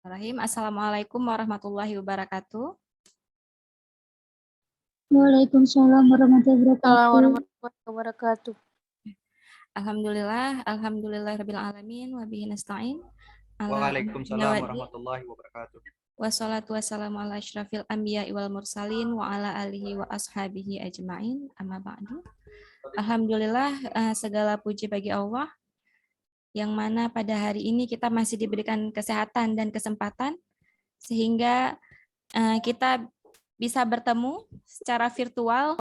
Bismillahirrahmanirrahim. Assalamualaikum warahmatullahi wabarakatuh. Waalaikumsalam warahmatullahi Assalamualaikum wabarakatuh. warahmatullahi wabarakatuh. Alhamdulillahirabbil alamin wa bihi nasta'in. Waalaikumsalam warahmatullahi wabarakatuh. Wassalatu wassalamu ala asyrafil anbiya'i wal mursalin wa ala alihi wa ashabihi ajma'in. Amma ba'du. Alhamdulillah, segala puji bagi Allah yang mana pada hari ini kita masih diberikan kesehatan dan kesempatan sehingga kita bisa bertemu secara virtual.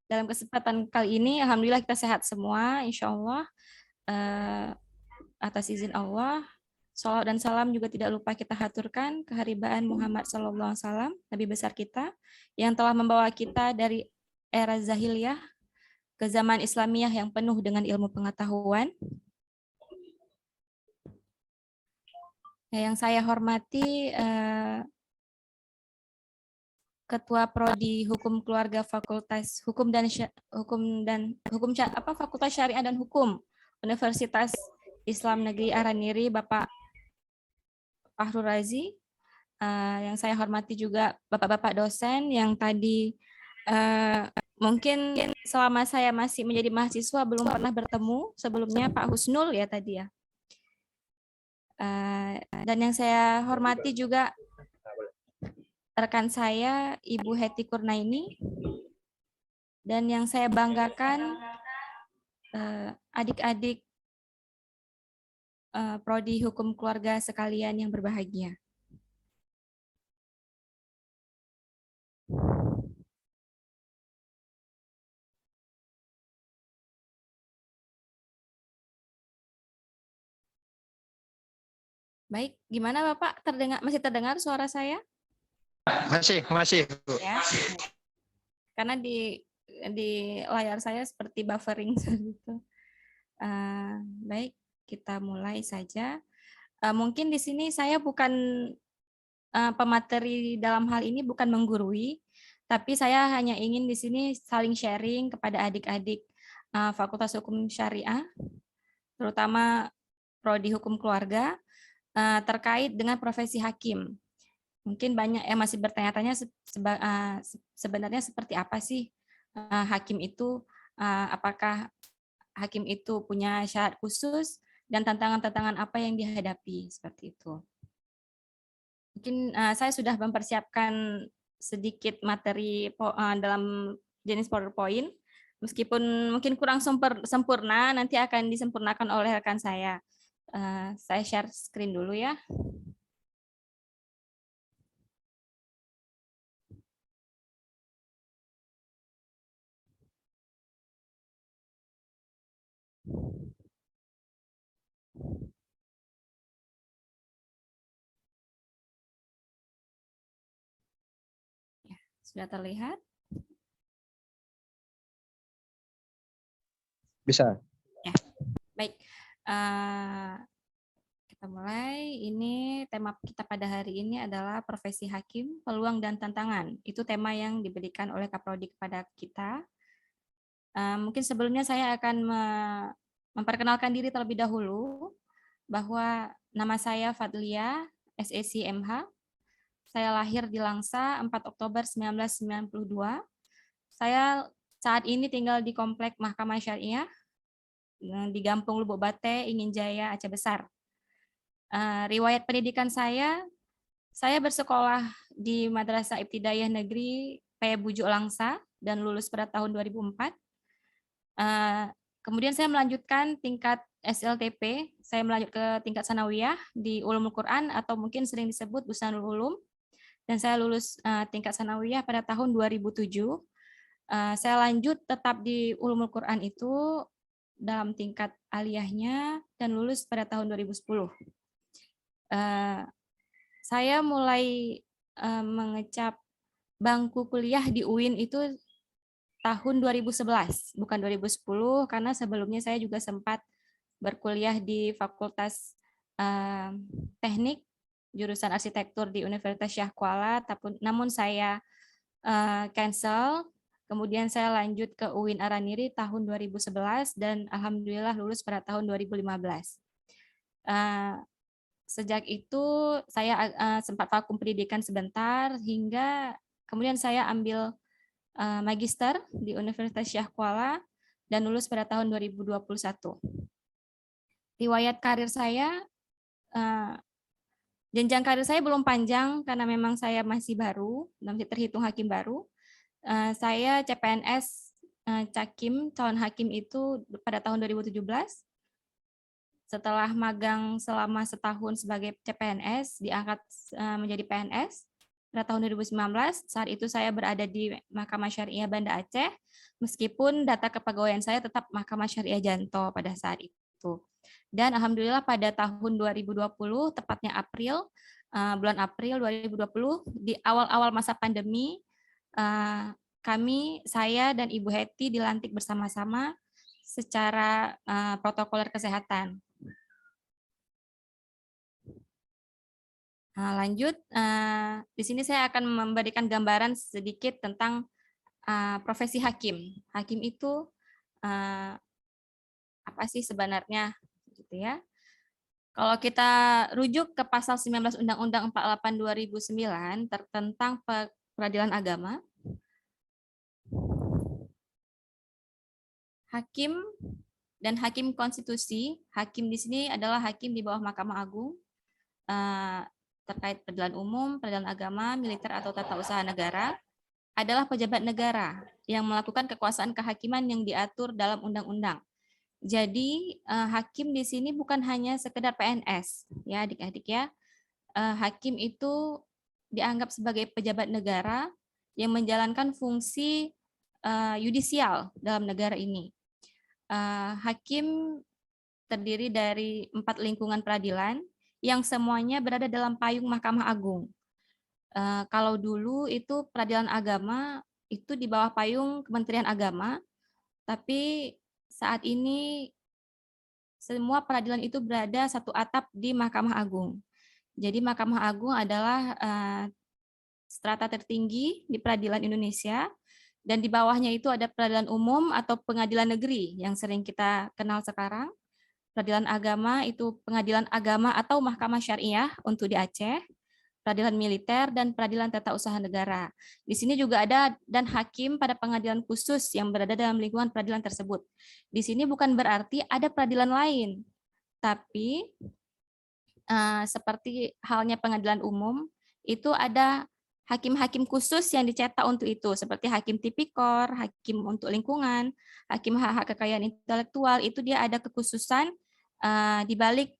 Dalam kesempatan kali ini, alhamdulillah kita sehat semua, insya Allah. Atas izin Allah, sholawat dan salam juga tidak lupa kita haturkan keharibaan Muhammad SAW, Nabi besar kita, yang telah membawa kita dari era Zahiliyah ke zaman Islamiyah yang penuh dengan ilmu pengetahuan. Yang saya hormati Ketua Prodi Hukum Keluarga Fakultas Fakultas Syariah dan Hukum Universitas Islam Negeri Araniri, Bapak Fahrul Razi. Yang saya hormati juga Bapak-bapak dosen yang tadi mungkin selama saya masih menjadi mahasiswa belum pernah bertemu sebelumnya, Pak Husnul ya tadi ya. Dan yang saya hormati juga rekan saya, Ibu Heti Kurnaini, dan yang saya banggakan adik-adik Prodi Hukum Keluarga sekalian yang berbahagia. Baik, gimana Bapak? Masih terdengar suara saya? Masih. Ya. Karena di layar saya seperti buffering gitu. Baik, kita mulai saja. Mungkin di sini saya bukan pemateri dalam hal ini, bukan menggurui, tapi saya hanya ingin di sini saling sharing kepada adik-adik Fakultas Hukum Syariah, terutama Prodi Hukum Keluarga, terkait dengan profesi hakim. Mungkin banyak yang masih bertanya-tanya sebenarnya seperti apa sih hakim itu, apakah hakim itu punya syarat khusus dan tantangan-tantangan apa yang dihadapi, seperti itu. Mungkin saya sudah mempersiapkan sedikit materi dalam jenis PowerPoint, meskipun mungkin kurang sempurna, nanti akan disempurnakan oleh rekan saya. Saya share screen dulu ya. Ya, sudah terlihat? Bisa. Ya, baik. Kita mulai. Ini tema kita pada hari ini adalah profesi hakim, peluang dan tantangan. Itu tema yang diberikan oleh Kaprodi kepada kita. Mungkin sebelumnya saya akan memperkenalkan diri terlebih dahulu, bahwa nama saya Fadlia, SEC MH. Saya lahir di Langsa 4 Oktober 1992. Saya saat ini tinggal di Komplek Mahkamah Syariah, di Gampung Lubuk Bate, Ingin Jaya, Aceh Besar. Riwayat pendidikan saya bersekolah di Madrasah Ibtidaiyah Negeri P. Bujuk Langsa dan lulus pada tahun 2004. Kemudian saya melanjutkan tingkat SLTP, saya melanjut ke tingkat sanawiyah di Ulumul Quran atau mungkin sering disebut Bustanul Ulum, dan saya lulus tingkat sanawiyah pada tahun 2007. Saya lanjut tetap di Ulumul Quran itu dalam tingkat aliyahnya dan lulus pada tahun 2010. Saya mulai mengecap bangku kuliah di UIN itu tahun 2011, bukan 2010, karena sebelumnya saya juga sempat berkuliah di Fakultas Teknik, jurusan arsitektur di Universitas Syah Kuala, namun saya cancel. Kemudian saya lanjut ke UIN Araniri tahun 2011 dan alhamdulillah lulus pada tahun 2015. sejak itu saya sempat vakum pendidikan sebentar hingga kemudian saya ambil magister di Universitas Syah Kuala dan lulus pada tahun 2021. Riwayat karir saya, jenjang karir saya belum panjang karena memang saya masih baru, masih terhitung hakim baru. Saya CPNS Cakim, calon hakim itu pada tahun 2017. Setelah magang selama setahun sebagai CPNS, diangkat menjadi PNS pada tahun 2019. Saat itu saya berada di Mahkamah Syariah Banda Aceh, meskipun data kepegawaian saya tetap Mahkamah Syariah Janto pada saat itu. Dan alhamdulillah pada tahun 2020, tepatnya bulan April 2020, di awal-awal masa pandemi, saya dan Ibu Hetty dilantik bersama-sama secara protokoler kesehatan. Nah, lanjut, di sini saya akan memberikan gambaran sedikit tentang profesi hakim. Hakim itu apa sih sebenarnya, gitu ya? Kalau kita rujuk ke pasal 19 Undang-Undang 48 2009 tentang peradilan agama, hakim dan hakim konstitusi, hakim di sini adalah hakim di bawah Mahkamah Agung, terkait peradilan umum, peradilan agama, militer atau tata usaha negara, adalah pejabat negara yang melakukan kekuasaan kehakiman yang diatur dalam undang-undang. Jadi hakim di sini bukan hanya sekedar PNS, ya adik-adik ya. Hakim itu dianggap sebagai pejabat negara yang menjalankan fungsi yudisial dalam negara ini. Hakim terdiri dari 4 lingkungan peradilan yang semuanya berada dalam payung Mahkamah Agung. Kalau dulu itu peradilan agama itu di bawah payung Kementerian Agama, tapi saat ini semua peradilan itu berada satu atap di Mahkamah Agung. Jadi Mahkamah Agung adalah strata tertinggi di peradilan Indonesia, dan di bawahnya itu ada peradilan umum atau pengadilan negeri yang sering kita kenal sekarang. Peradilan agama itu pengadilan agama atau mahkamah syariah untuk di Aceh, peradilan militer, dan peradilan tata usaha negara. Di sini juga ada dan hakim pada pengadilan khusus yang berada dalam lingkungan peradilan tersebut. Di sini bukan berarti ada peradilan lain, tapi seperti halnya pengadilan umum, itu ada hakim-hakim khusus yang dicetak untuk itu, seperti hakim tipikor, hakim untuk lingkungan, hakim hak-hak kekayaan intelektual, itu dia ada kekhususan di balik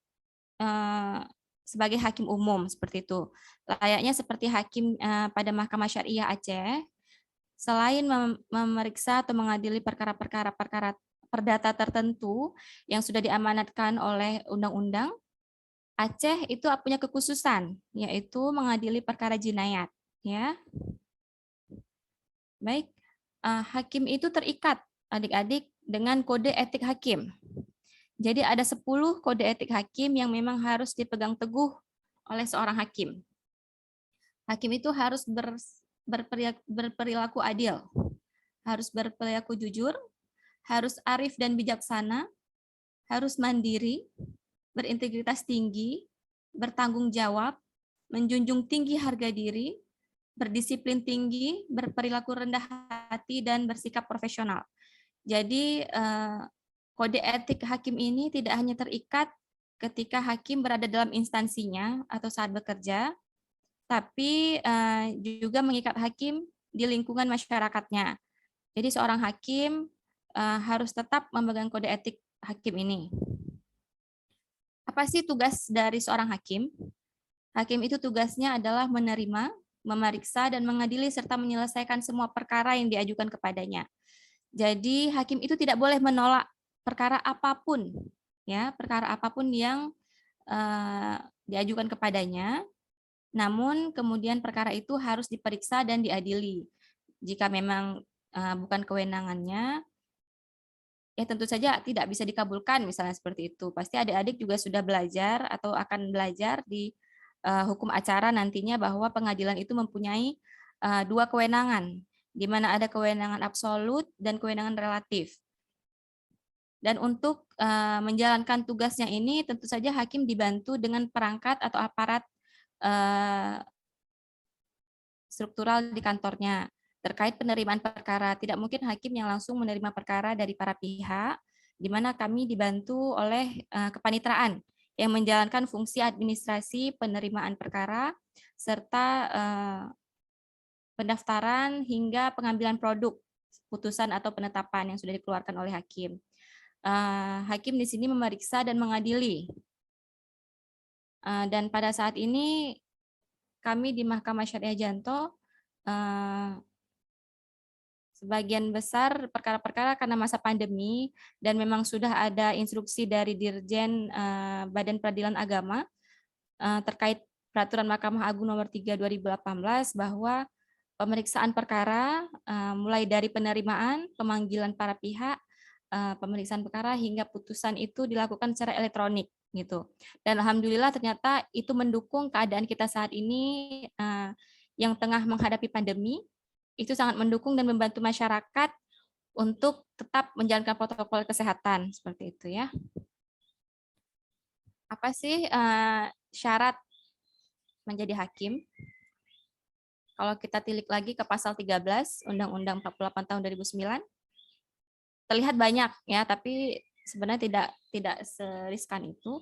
sebagai hakim umum seperti itu. Layaknya seperti hakim pada Mahkamah Syariah Aceh, selain memeriksa atau mengadili perkara-perkara perdata tertentu yang sudah diamanatkan oleh undang-undang, Aceh itu punya kekhususan, yaitu mengadili perkara jinayat. Ya, baik. Hakim itu terikat, adik-adik, dengan kode etik hakim. Jadi ada 10 kode etik hakim yang memang harus dipegang teguh oleh seorang hakim. Hakim itu harus berperilaku adil, harus berperilaku jujur, harus arif dan bijaksana, harus mandiri, berintegritas tinggi, bertanggung jawab, menjunjung tinggi harga diri, berdisiplin tinggi, berperilaku rendah hati, dan bersikap profesional. Jadi kode etik hakim ini tidak hanya terikat ketika hakim berada dalam instansinya atau saat bekerja, tapi juga mengikat hakim di lingkungan masyarakatnya. Jadi seorang hakim harus tetap memegang kode etik hakim ini. Apa sih tugas dari seorang hakim? Hakim itu tugasnya adalah menerima, memeriksa, dan mengadili serta menyelesaikan semua perkara yang diajukan kepadanya. Jadi hakim itu tidak boleh menolak perkara apapun, ya, perkara apapun yang diajukan kepadanya. Namun kemudian perkara itu harus diperiksa dan diadili. Jika memang bukan kewenangannya, ya tentu saja tidak bisa dikabulkan, misalnya seperti itu. Pasti adik-adik juga sudah belajar atau akan belajar di hukum acara nantinya bahwa pengadilan itu mempunyai 2 kewenangan, di mana ada kewenangan absolut dan kewenangan relatif. Dan untuk menjalankan tugasnya ini tentu saja hakim dibantu dengan perangkat atau aparat struktural di kantornya. Terkait penerimaan perkara, tidak mungkin hakim yang langsung menerima perkara dari para pihak, di mana kami dibantu oleh kepanitraan yang menjalankan fungsi administrasi penerimaan perkara, serta pendaftaran hingga pengambilan produk, putusan atau penetapan yang sudah dikeluarkan oleh hakim. Hakim di sini memeriksa dan mengadili. Dan pada saat ini kami di Mahkamah Syariah Janto sebagian besar perkara-perkara karena masa pandemi dan memang sudah ada instruksi dari Dirjen Badan Peradilan Agama terkait Peraturan Mahkamah Agung Nomor 3 2018 bahwa pemeriksaan perkara mulai dari penerimaan, pemanggilan para pihak, pemeriksaan perkara hingga putusan itu dilakukan secara elektronik gitu. Dan alhamdulillah ternyata itu mendukung keadaan kita saat ini yang tengah menghadapi pandemi. Itu sangat mendukung dan membantu masyarakat untuk tetap menjalankan protokol kesehatan seperti itu ya. Apa sih syarat menjadi hakim? Kalau kita tilik lagi ke pasal 13 Undang-Undang 48 tahun 2009, terlihat banyak ya, tapi sebenarnya tidak seriskan itu.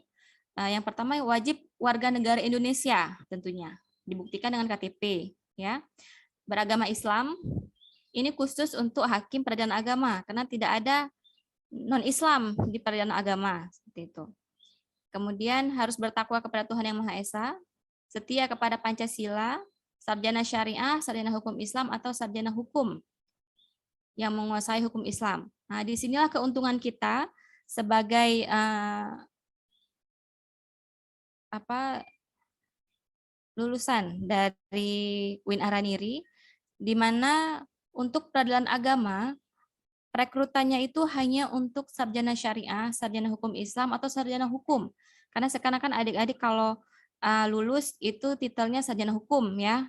Yang pertama wajib warga negara Indonesia tentunya, dibuktikan dengan KTP ya. Beragama Islam, ini khusus untuk hakim peradilan agama karena tidak ada non-Islam di peradilan agama seperti itu. Kemudian harus bertakwa kepada Tuhan Yang Maha Esa, setia kepada Pancasila, sarjana syariah, sarjana hukum Islam atau sarjana hukum yang menguasai hukum Islam. Nah, disinilah keuntungan kita sebagai lulusan dari UIN Araniri, di mana untuk peradilan agama, rekrutannya itu hanya untuk sarjana syariah, sarjana hukum Islam, atau sarjana hukum. Karena sekarang kan adik-adik kalau lulus itu titelnya sarjana hukum ya.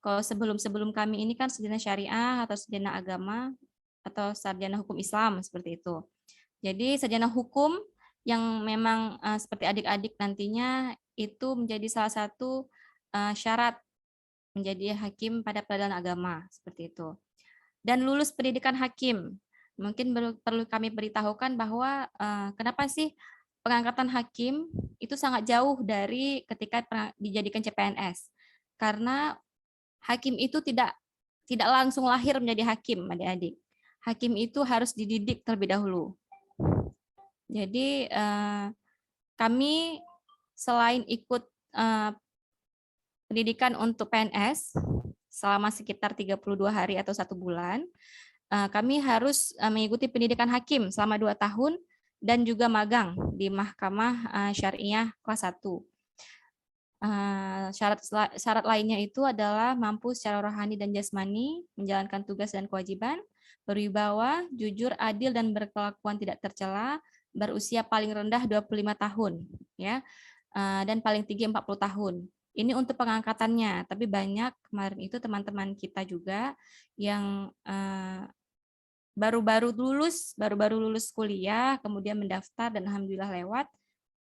Kalau sebelum kami ini kan sarjana syariah atau sarjana agama atau sarjana hukum Islam seperti itu. Jadi sarjana hukum yang memang seperti adik-adik nantinya itu menjadi salah satu syarat menjadi hakim pada peradilan agama seperti itu. Dan lulus pendidikan hakim. Mungkin perlu kami beritahukan bahwa kenapa sih pengangkatan hakim itu sangat jauh dari ketika dijadikan CPNS. Karena hakim itu tidak langsung lahir menjadi hakim, adik-adik. Hakim itu harus dididik terlebih dahulu. Jadi kami selain ikut pendidikan untuk PNS selama sekitar 32 hari atau 1 bulan, kami harus mengikuti pendidikan hakim selama 2 tahun dan juga magang di Mahkamah Syariah kelas 1. Syarat lainnya itu adalah mampu secara rohani dan jasmani, menjalankan tugas dan kewajiban, berwibawa, jujur, adil, dan berkelakuan tidak tercela, berusia paling rendah 25 tahun, ya, dan paling tinggi 40 tahun. Ini untuk pengangkatannya, tapi banyak kemarin itu teman-teman kita juga yang baru-baru lulus kuliah, kemudian mendaftar dan alhamdulillah lewat,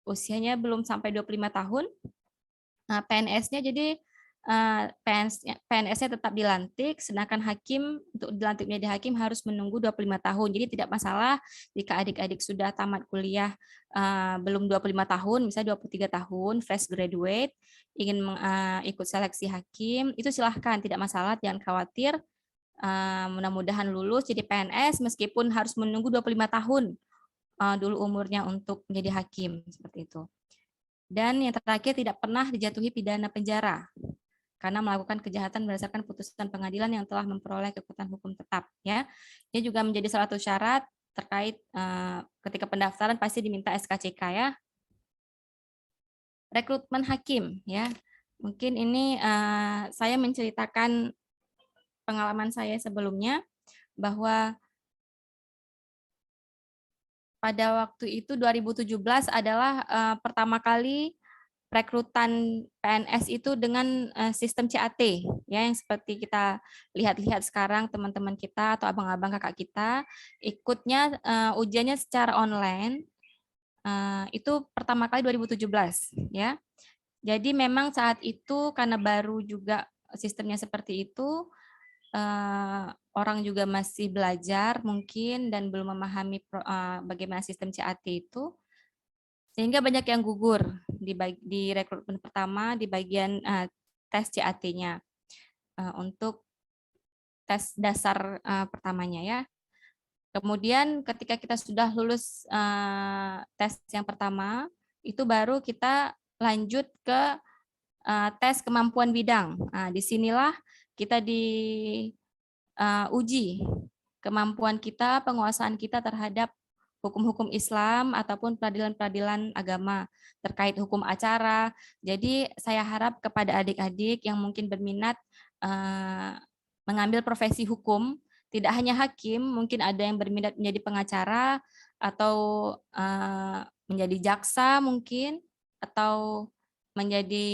usianya belum sampai 25 tahun. Nah, PNS-nya jadi PNS-nya tetap dilantik, sedangkan hakim untuk dilantik menjadi hakim harus menunggu 25 tahun. Jadi tidak masalah jika adik-adik sudah tamat kuliah belum 25 tahun, misalnya 23 tahun, fresh graduate, ingin ikut seleksi hakim, itu silahkan, tidak masalah, jangan khawatir. Mudah-mudahan lulus jadi PNS meskipun harus menunggu 25 tahun dulu umurnya untuk menjadi hakim, seperti itu. Dan yang terakhir tidak pernah dijatuhi pidana penjara karena melakukan kejahatan berdasarkan putusan pengadilan yang telah memperoleh kekuatan hukum tetap. Ya, ini juga menjadi salah satu syarat terkait ketika pendaftaran pasti diminta SKCK ya. Rekrutmen hakim ya, mungkin ini saya menceritakan pengalaman saya sebelumnya bahwa pada waktu itu 2017 adalah pertama kali rekrutan PNS itu dengan sistem CAT, ya, yang seperti kita lihat-lihat sekarang teman-teman kita atau abang-abang kakak kita ikutnya ujiannya secara online. Itu pertama kali 2017, ya. Jadi memang saat itu karena baru juga sistemnya seperti itu, orang juga masih belajar mungkin dan belum memahami bagaimana sistem CAT itu, sehingga banyak yang gugur di rekrutmen pertama di bagian tes CAT-nya untuk tes dasar pertamanya, ya. Kemudian ketika kita sudah lulus tes yang pertama, itu baru kita lanjut ke tes kemampuan bidang. Nah, disinilah kita diuji kemampuan kita, penguasaan kita terhadap hukum-hukum Islam ataupun peradilan-peradilan agama terkait hukum acara. Jadi saya harap kepada adik-adik yang mungkin berminat mengambil profesi hukum, tidak hanya hakim, mungkin ada yang berminat menjadi pengacara atau menjadi jaksa mungkin, atau menjadi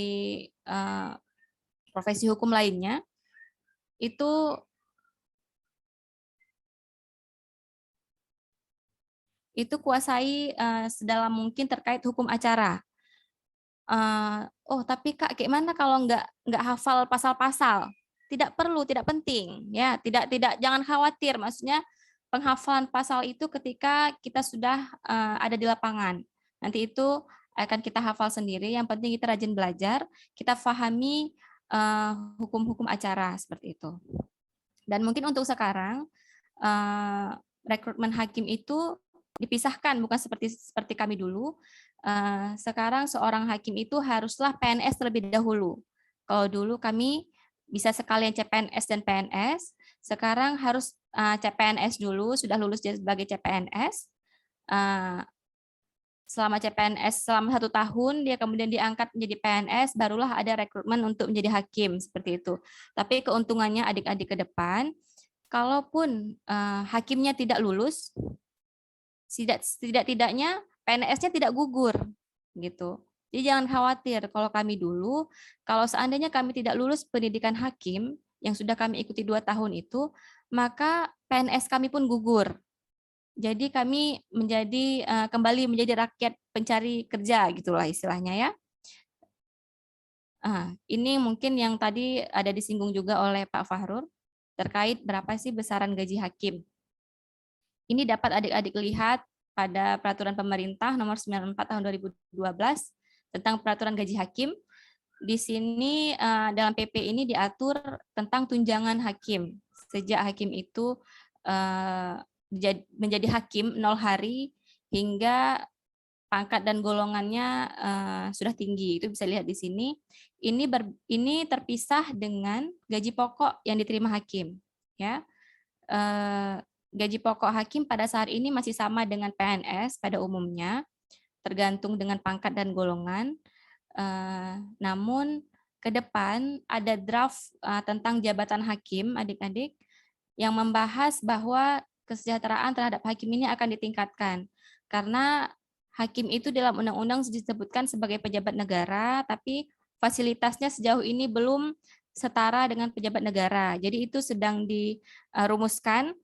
profesi hukum lainnya, itu kuasai sedalam mungkin terkait hukum acara. Oh, tapi Kak, gimana kalau nggak hafal pasal-pasal? Tidak perlu, tidak penting, ya. Tidak, jangan khawatir. Maksudnya penghafalan pasal itu ketika kita sudah ada di lapangan. Nanti itu akan kita hafal sendiri. Yang penting kita rajin belajar, kita pahami hukum-hukum acara seperti itu. Dan mungkin untuk sekarang rekrutmen hakim itu dipisahkan, bukan seperti kami dulu. Sekarang seorang hakim itu haruslah PNS terlebih dahulu. Kalau dulu kami bisa sekalian CPNS dan PNS, sekarang harus CPNS dulu, sudah lulus sebagai CPNS. Selama CPNS selama 1 tahun, dia kemudian diangkat menjadi PNS, barulah ada rekrutmen untuk menjadi hakim, seperti itu. Tapi keuntungannya adik-adik ke depan, kalaupun hakimnya tidak lulus, tidak-tidaknya PNS-nya tidak gugur, gitu. Jadi jangan khawatir. Kalau kami dulu, kalau seandainya kami tidak lulus pendidikan hakim yang sudah kami ikuti 2 tahun itu, maka PNS kami pun gugur. Jadi kami kembali menjadi rakyat pencari kerja, gitulah istilahnya, ya. Ini mungkin yang tadi ada disinggung juga oleh Pak Fahrur terkait berapa sih besaran gaji hakim. Ini dapat adik-adik lihat pada peraturan pemerintah nomor 94 tahun 2012 tentang peraturan gaji hakim. Di sini dalam PP ini diatur tentang tunjangan hakim. Sejak hakim itu menjadi hakim 0 hari hingga pangkat dan golongannya sudah tinggi. Itu bisa lihat di sini. Ini terpisah dengan gaji pokok yang diterima hakim, ya. Gaji pokok hakim pada saat ini masih sama dengan PNS pada umumnya, tergantung dengan pangkat dan golongan. Namun ke depan ada draft tentang jabatan hakim, adik-adik, yang membahas bahwa kesejahteraan terhadap hakim ini akan ditingkatkan. Karena hakim itu dalam undang-undang disebutkan sebagai pejabat negara, tapi fasilitasnya sejauh ini belum setara dengan pejabat negara. Jadi itu sedang dirumuskan.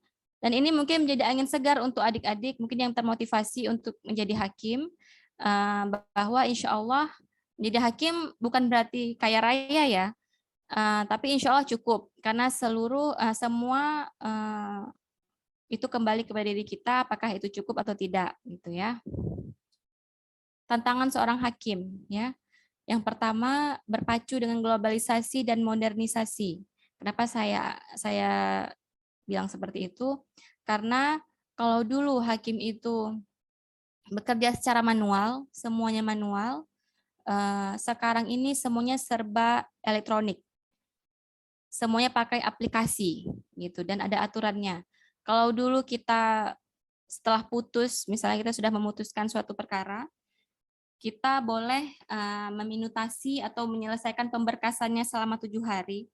Dan ini mungkin menjadi angin segar untuk adik-adik mungkin yang termotivasi untuk menjadi hakim, bahwa insya Allah menjadi hakim bukan berarti kaya raya, ya, tapi insya Allah cukup, karena semua itu kembali kepada diri kita, apakah itu cukup atau tidak, gitu, ya. Tantangan seorang hakim, ya. Yang pertama, berpacu dengan globalisasi dan modernisasi. Kenapa saya bilang seperti itu? Karena kalau dulu hakim itu bekerja secara manual, semuanya manual, sekarang ini semuanya serba elektronik. Semuanya pakai aplikasi, gitu, dan ada aturannya. Kalau dulu kita setelah putus, misalnya kita sudah memutuskan suatu perkara, kita boleh meminutasi atau menyelesaikan pemberkasannya selama 7 hari,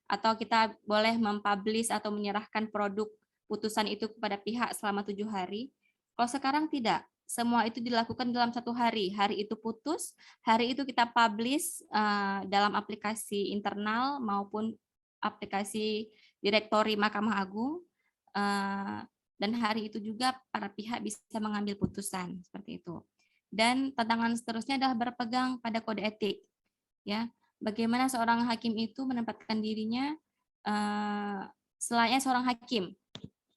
atau kita boleh mempublish atau menyerahkan produk putusan itu kepada pihak selama 7 hari. Kalau sekarang tidak, semua itu dilakukan dalam 1 hari. Hari itu putus, hari itu kita publish dalam aplikasi internal maupun aplikasi direktori Mahkamah Agung, dan hari itu juga para pihak bisa mengambil putusan seperti itu. Dan tantangan seterusnya adalah berpegang pada kode etik. Ya, bagaimana seorang hakim itu menempatkan dirinya selayaknya seorang hakim.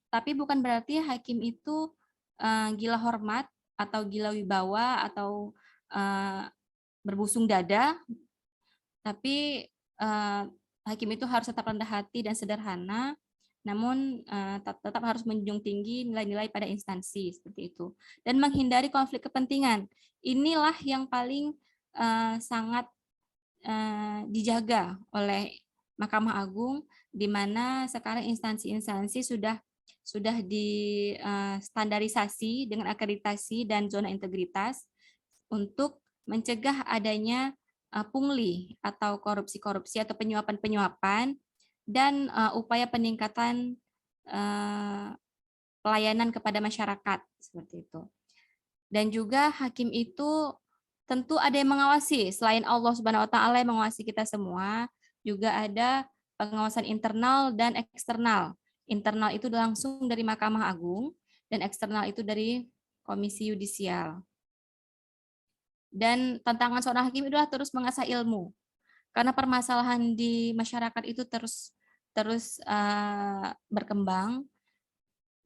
Tapi bukan berarti hakim itu gila hormat atau gila wibawa atau berbusung dada, tapi hakim itu harus tetap rendah hati dan sederhana, namun tetap harus menjunjung tinggi nilai-nilai pada instansi seperti itu, dan menghindari konflik kepentingan. Inilah yang paling sangat dijaga oleh Mahkamah Agung, di mana sekarang instansi-instansi sudah distandarisasi dengan akreditasi dan zona integritas untuk mencegah adanya pungli atau korupsi-korupsi atau penyuapan-penyuapan, dan upaya peningkatan pelayanan kepada masyarakat seperti itu. Dan juga hakim itu tentu ada yang mengawasi, selain Allah Subhanahu wa taala yang mengawasi kita semua, juga ada pengawasan internal dan eksternal. Internal itu langsung dari Mahkamah Agung dan eksternal itu dari Komisi Yudisial. Dan tantangan seorang hakim itu adalah terus mengasah ilmu. Karena permasalahan di masyarakat itu terus berkembang.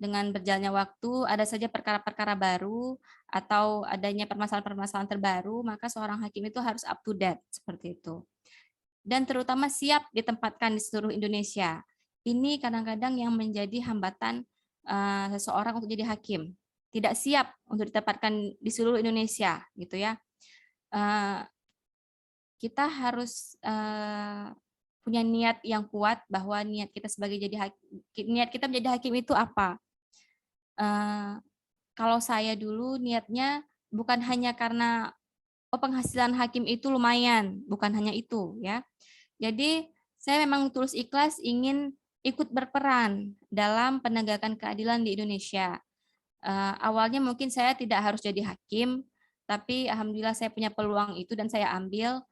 Dengan berjalannya waktu, ada saja perkara-perkara baru atau adanya permasalahan-permasalahan terbaru, maka seorang hakim itu harus up to date seperti itu. Dan terutama siap ditempatkan di seluruh Indonesia. Ini kadang-kadang yang menjadi hambatan seseorang untuk jadi hakim. Tidak siap untuk ditempatkan di seluruh Indonesia, gitu ya. Kita harus punya niat yang kuat bahwa niat kita menjadi hakim itu apa? Kalau saya dulu niatnya bukan hanya karena penghasilan hakim itu lumayan, bukan hanya itu ya. Jadi saya memang tulus ikhlas ingin ikut berperan dalam penegakan keadilan di Indonesia. Awalnya mungkin saya tidak harus jadi hakim, tapi alhamdulillah saya punya peluang itu dan saya ambil,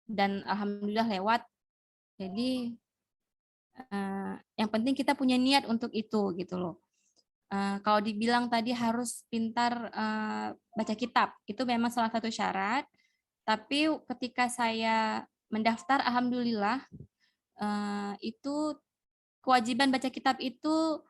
dan alhamdulillah lewat. Jadi yang penting kita punya niat untuk itu gitu loh. Kalau dibilang tadi harus pintar baca kitab, itu memang salah satu syarat. Tapi ketika saya mendaftar, alhamdulillah itu kewajiban baca kitab itu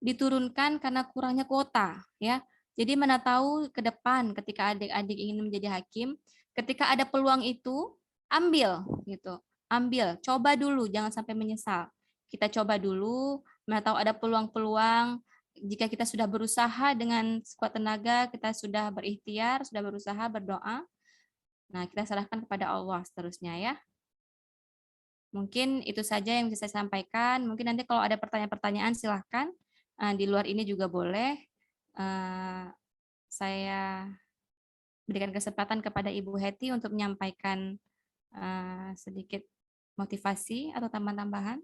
diturunkan karena kurangnya kuota, ya. Jadi mana tahu ke depan ketika adik-adik ingin menjadi hakim, ketika ada peluang itu ambil gitu, ambil, coba dulu, jangan sampai menyesal. Kita coba dulu, mana tahu ada peluang-peluang. Jika kita sudah berusaha dengan sekuat tenaga, kita sudah berikhtiar, sudah berusaha, berdoa, nah kita serahkan kepada Allah seterusnya ya. Mungkin itu saja yang bisa saya sampaikan. Mungkin nanti kalau ada pertanyaan-pertanyaan silahkan. Di luar ini juga boleh. Saya berikan kesempatan kepada Ibu Hetty untuk menyampaikan sedikit motivasi atau tambahan-tambahan.